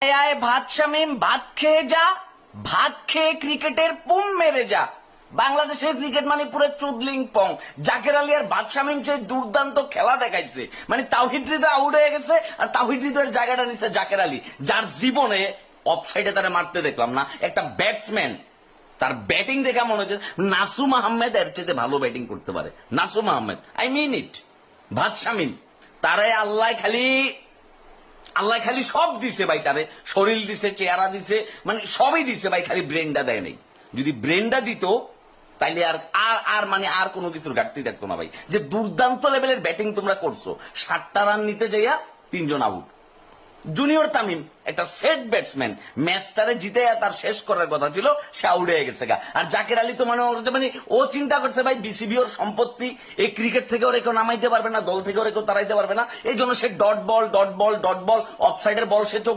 আয় ভাত শামিম, ভাত খেয়ে যা, ভাত খেয়ে ক্রিকেটের পুম মেরে যা। বাংলাদেশের ক্রিকেট মানে পুরো চুদলিং পং। জাকের আলী আর ভাত শামিম যে দুর্দান্ত খেলা দেখাইছে, মানে তাওহিদ হৃদয় আউট হয়ে গেছে আর তাওহিদ হৃদয়ের জায়গাটা নিচ্ছে জাকের আলী, যার জীবনে অফসাইডে তারা মারতে দেখলাম না। একটা ব্যাটসম্যান, তার ব্যাটিং দেখে মনে হচ্ছে নাসুম আহমেদ এর চেয়ে ভালো ব্যাটিং করতে পারে। নাসুম আহমেদ, আই মিন ইট। ভাত শামিম তারাই আল্লাহ খালি সব দিছে ভাই, তারে শরীর দিছে, চেহারা দিছে, মানে সবই দিছে ভাই, খালি ব্রেনটা দেয় নাই। যদি ব্রেনটা দিত তাইলে আর আর আর মানে আর কোনো কিছুর ঘাটতি থাকতো না ভাই। যে দুর্দান্ত লেভেলের ব্যাটিং তোমরা করছো, 60টা রান নিতে যাইয়া 3 জন আউট। জুনিয়র তামিম একটা সেট ব্যাটসম্যান, ম্যাচটারে জিতে তার শেষ করার কথা ছিল, সে আউট হয়ে গেছে গা। আর জাকের আলী তো মানে ও চিন্তা করছে ভাই বিসিবি ওর সম্পত্তি, এই ক্রিকেট থেকে ওর কেউ নামাইতে পারবে না, দল থেকে ওর কেউ তাড়াইতে পারবে না, এই জন্য সে ডট বল অফ সাইডের বল সে চোখে